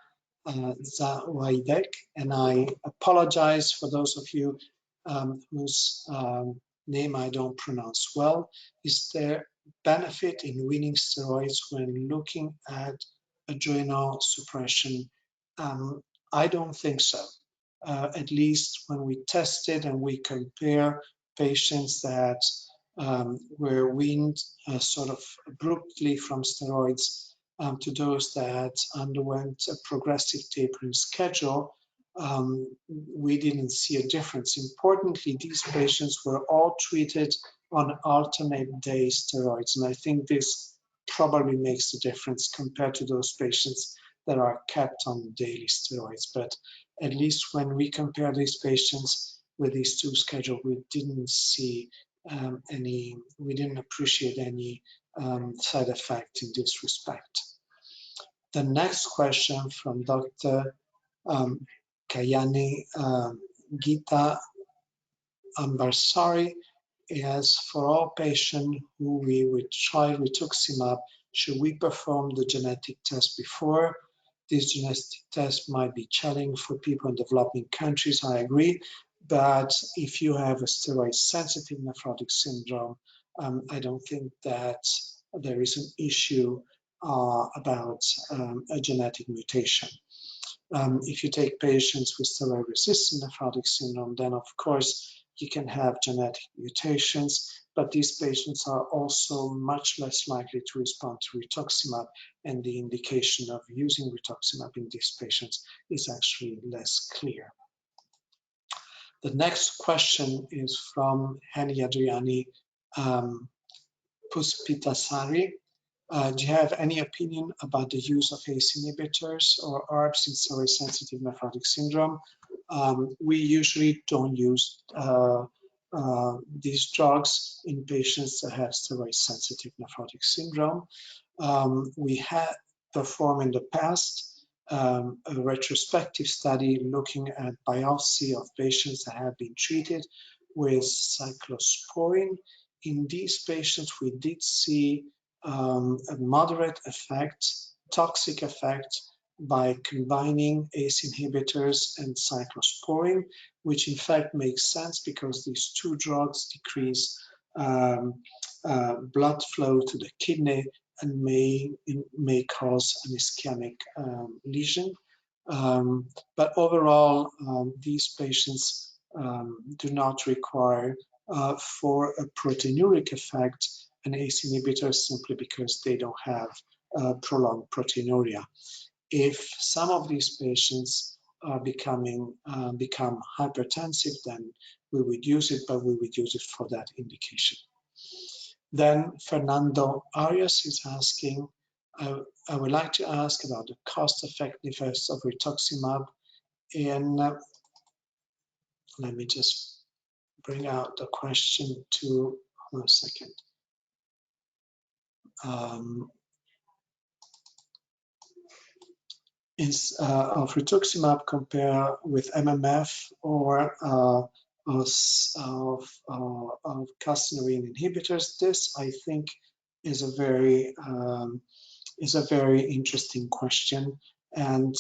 Zawaidek, and I apologize for those of you whose name I don't pronounce well. Is there benefit in weaning steroids when looking at adrenal suppression? I don't think so. At least when we tested and we compare patients that were weaned sort of abruptly from steroids to those that underwent a progressive tapering schedule, we didn't see a difference. Importantly, these patients were all treated on alternate day steroids, and I think this probably makes a difference compared to those patients that are kept on daily steroids. But at least when we compare these patients with these two schedules, we didn't see we didn't appreciate any side effect in this respect. The next question from Dr. Kayani Gita Ambarsari is, for all patients who we would try rituximab, should we perform the genetic test before? This genetic test might be challenging for people in developing countries, I agree, but if you have a steroid-sensitive nephrotic syndrome, I don't think that there is an issue about a genetic mutation. If you take patients with steroid-resistant nephrotic syndrome, then of course you can have genetic mutations, but these patients are also much less likely to respond to rituximab, and the indication of using rituximab in these patients is actually less clear. The next question is from Hani Adriani Puspitasari. Do you have any opinion about the use of ACE inhibitors or ARBs in steroid-sensitive nephrotic syndrome? We usually don't use these drugs in patients that have steroid-sensitive nephrotic syndrome. We had performed in the past a retrospective study looking at biopsy of patients that have been treated with cyclosporine. In these patients, we did see a moderate effect, toxic effect, by combining ACE inhibitors and cyclosporine, which in fact makes sense because these two drugs decrease blood flow to the kidney and may cause an ischemic lesion. But overall, these patients do not require for a proteinuric effect an ACE inhibitor simply because they don't have prolonged proteinuria. If some of these patients are become hypertensive, then we would use it, but we would use it for that indication. Then Fernando Arias is asking, I would like to ask about the cost effectiveness of rituximab in, let me just bring out the question to, hold on a second. Of rituximab compare with MMF or of calcineurin inhibitors? This, I think, is a very interesting question, and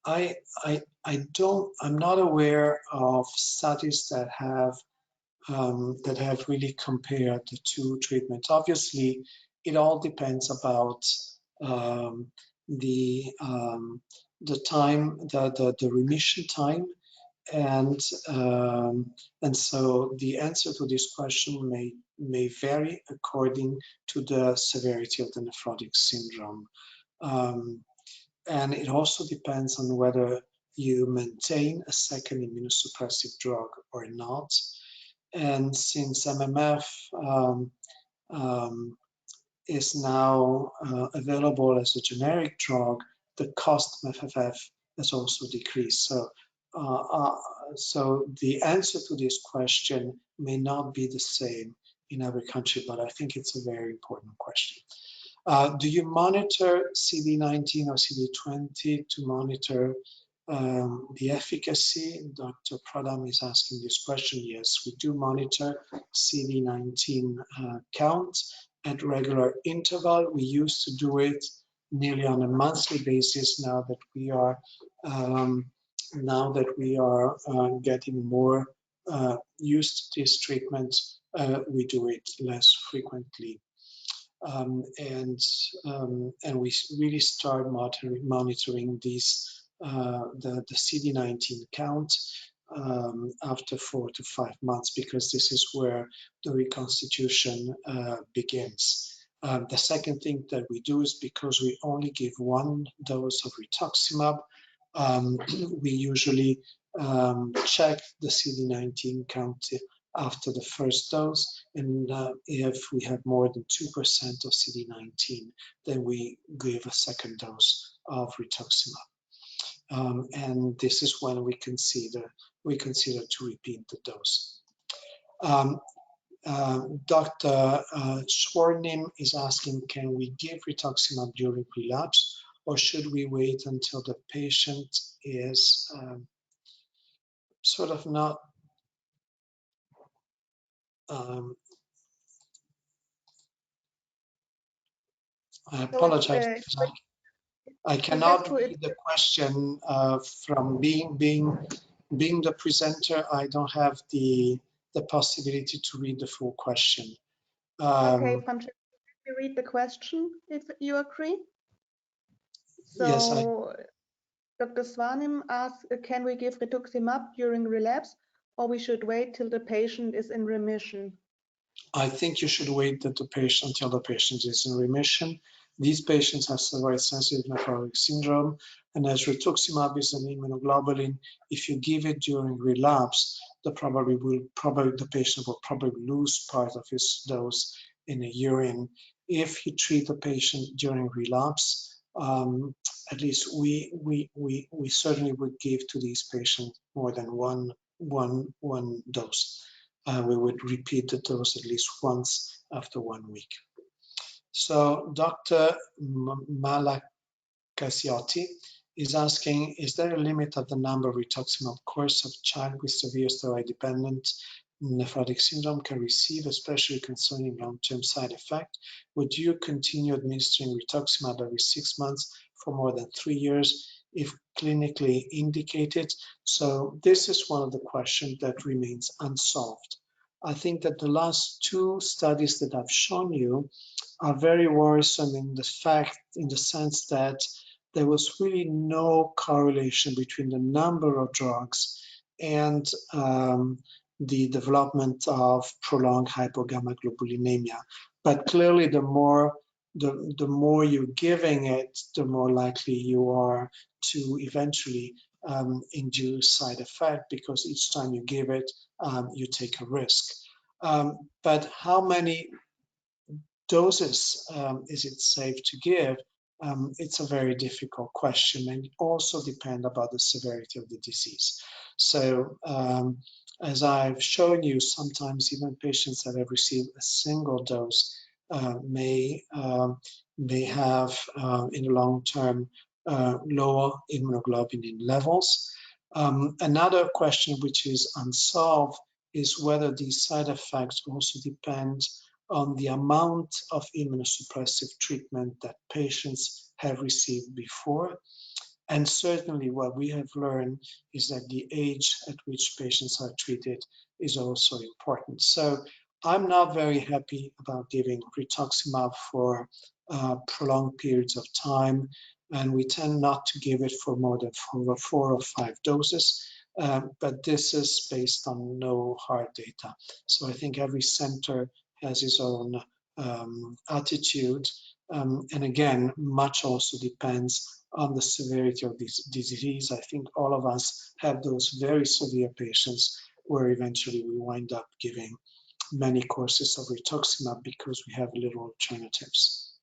I'm not aware of studies that have really compared the two treatments. Obviously, it all depends about the time, the remission time, and so the answer to this question may vary according to the severity of the nephrotic syndrome, and it also depends on whether you maintain a second immunosuppressive drug or not. And since MMF is now available as a generic drug, the cost of FFF has also decreased. So So the answer to this question may not be the same in every country, but I think it's a very important question. Do you monitor CD19 or CD20 to monitor the efficacy? Dr. Pradham is asking this question. Yes, we do monitor CD19 count at regular interval. We used to do it nearly on a monthly basis. Now that we are getting more used to this treatment, we do it less frequently. And we really start monitoring these the CD19 count after 4 to 5 months, because this is where the reconstitution begins. The second thing that we do is, because we only give 1 dose of rituximab, we usually check the CD19 count after the first dose, and if we have more than 2% of CD19, then we give a second dose of rituximab. And this is when we consider to repeat the dose. Dr. Swarnim is asking, can we give rituximab during relapse, or should we wait until the patient is sort of not I apologize because I cannot read the question from being the presenter. I don't have the possibility to read the full question. Okay, Francesca, let me read the question if you agree. So, yes, Dr. Swarnim asks, can we give rituximab during relapse, or we should wait till the patient is in remission? I think you should wait until the patient is in remission. These patients have severe sensitive nephrotic syndrome, and as rituximab is an immunoglobulin, if you give it during relapse, the patient will probably lose part of his dose in the urine. If you treat the patient during relapse, at least we certainly would give to these patients more than one dose. We would repeat the dose at least once after 1 week. So Dr. Malakasiotti is asking, is there a limit of the number of rituximab course of child with severe steroid-dependent nephrotic syndrome can receive, especially concerning long-term side effect? Would you continue administering rituximab every 6 months for more than 3 years if clinically indicated? So this is one of the questions that remains unsolved. I think that the last 2 studies that I've shown you are very worrisome in the sense that there was really no correlation between the number of drugs and the development of prolonged hypogammaglobulinemia. But clearly, the more you're giving it, the more likely you are to eventually induce side effect, because each time you give it, you take a risk. But how many doses is it safe to give? It's a very difficult question, and it also depends about the severity of the disease. So as I've shown you, sometimes even patients that have received a single dose may have in the long term lower immunoglobulin levels. Another question which is unsolved is whether these side effects also depend on the amount of immunosuppressive treatment that patients have received before. And certainly what we have learned is that the age at which patients are treated is also important. So I'm not very happy about giving rituximab for prolonged periods of time, and we tend not to give it for more than 4 or 5 doses. But this is based on no hard data. So I think every center has its own attitude. And again, much also depends on the severity of this disease. I think all of us have those very severe patients where eventually we wind up giving many courses of rituximab because we have little alternatives.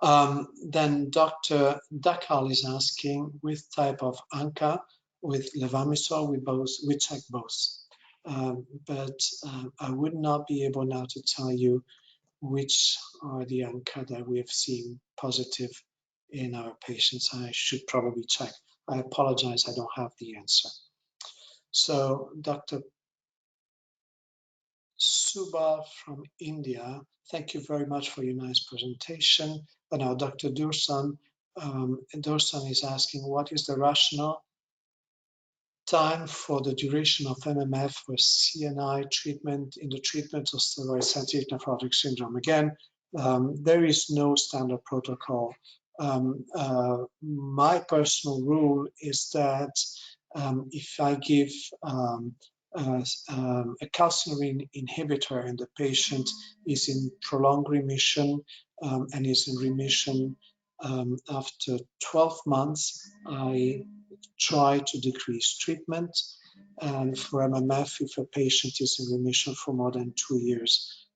Then Dr. Dakal is asking, which type of ANCA with levamisole, we check both. But I would not be able now to tell you which are the ANCA that we have seen positive in our patients. I should probably check. I apologize, I don't have the answer. So Dr. Suba from India, thank you very much for your nice presentation. And now Dr. Dursan is asking, what is the rationale time for the duration of MMF for CNI treatment in the treatment of steroid-sensitive nephrotic syndrome? Again, there is no standard protocol. My personal rule is that if I give a calcineurin inhibitor and the patient is in prolonged remission and is in remission after 12 months, I try to decrease treatment. And for MMF, if a patient is in remission for more than 2 years,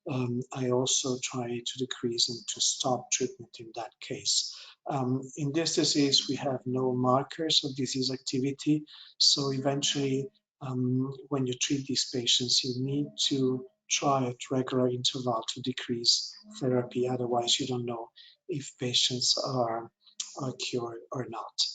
I also try to decrease and to stop treatment in that case. In this disease, we have no markers of disease activity. So eventually, when you treat these patients, you need to try at regular interval to decrease therapy. Otherwise, you don't know if patients are cured or not.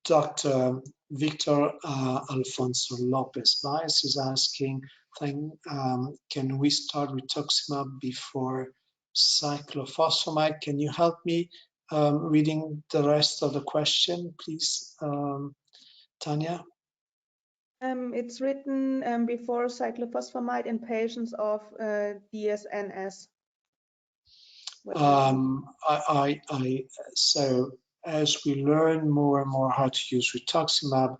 Dr. Victor Alfonso Lopez Baez is asking, can we start rituximab before cyclophosphamide? Can you help me reading the rest of the question, please, Tanya? It's written before cyclophosphamide in patients of DSNS. So as we learn more and more how to use rituximab,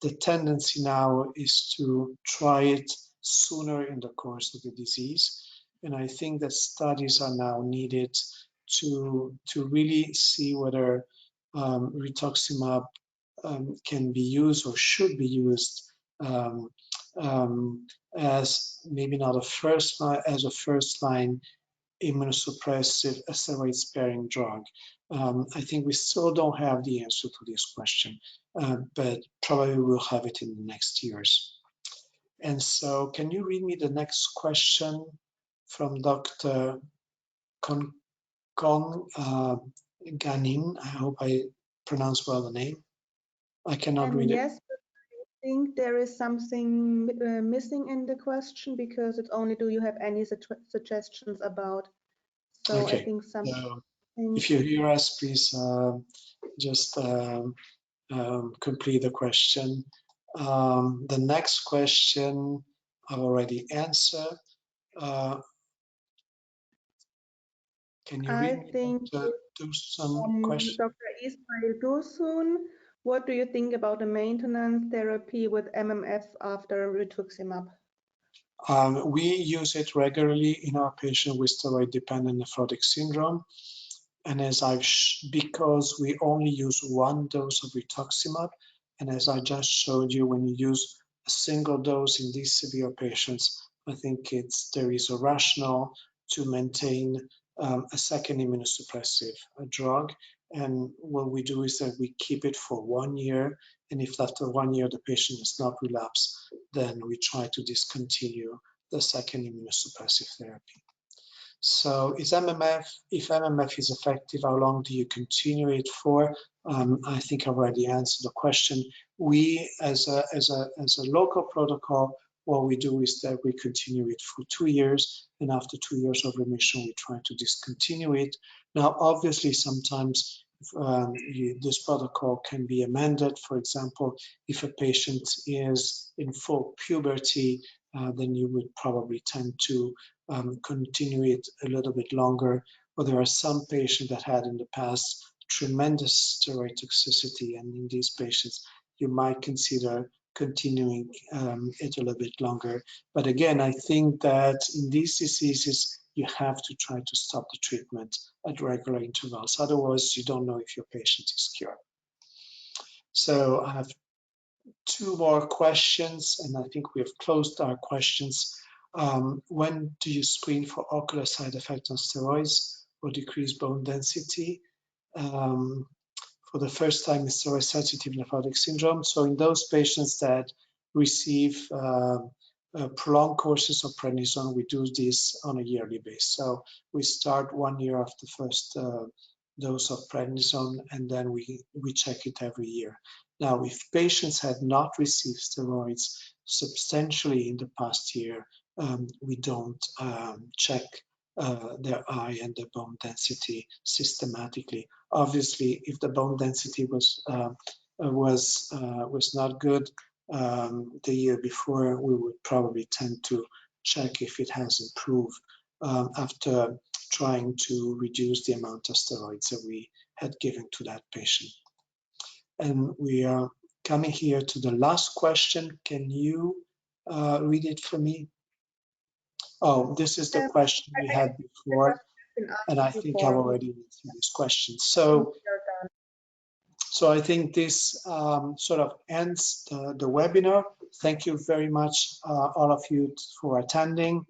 the tendency now is to try it sooner in the course of the disease. And I think that studies are now needed to really see whether rituximab can be used or should be used as maybe not a first line, as a first line immunosuppressive steroid-sparing drug. I think we still don't have the answer to this question, but probably we'll have it in the next years. And so can you read me the next question from Dr. Ganin? I hope I pronounce well the name. I cannot read it. Yes, but I think there is something missing in the question because it's only, do you have any suggestions about? So Okay. I think something. So if you hear us, please just complete the question. The next question I've already answered. Can you read me do some questions? Dr. Ismail Dursun, what do you think about the maintenance therapy with MMF after rituximab? We use it regularly in our patient with steroid-dependent nephrotic syndrome. And because we only use one dose of rituximab, and as I just showed you, when you use a single dose in these severe patients, I think there is a rationale to maintain a second immunosuppressive drug. And what we do is that we keep it for 1 year. And if after 1 year the patient does not relapse, then we try to discontinue the second immunosuppressive therapy. So if MMF is effective, how long do you continue it for? I think I already answered the question. We, as a local protocol, what we do is that we continue it for 2 years, and after 2 years of remission, we try to discontinue it. Now, obviously, sometimes this protocol can be amended. For example, if a patient is in full puberty, then you would probably tend to continue it a little bit longer. But there are some patients that had in the past tremendous steroid toxicity, and in these patients, you might consider continuing it a little bit longer. But again, I think that in these diseases, you have to try to stop the treatment at regular intervals. Otherwise, you don't know if your patient is cured. So I have 2 more questions, and I think we have closed our questions. When do you screen for ocular side effects on steroids or decreased bone density? for the first time in steroid-sensitive nephrotic syndrome. So in those patients that receive prolonged courses of prednisone, we do this on a yearly basis. So we start 1 year after the first dose of prednisone, and then we check it every year. Now, if patients had not received steroids substantially in the past year, we don't check their eye and their bone density systematically. Obviously, if the bone density was not good the year before, we would probably tend to check if it has improved after trying to reduce the amount of steroids that we had given to that patient. And we are coming here to the last question. Can you read it for me? Oh, this is the question we had before, and I think I've already answered this question. So I think this sort of ends the webinar. Thank you very much, all of you, for attending.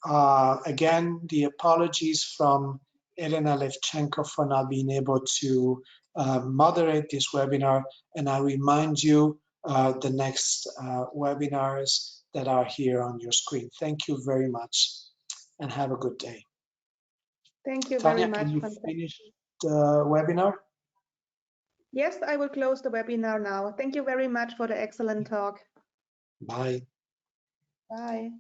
Again, the apologies from Elena Levchenko for not being able to moderate this webinar, and I remind you the next webinars that are here on your screen. Thank you very much, and have a good day. Thank you Tanya, very much. can you finish the webinar? Yes, I will close the webinar now. Thank you very much for the excellent talk. Bye. Bye.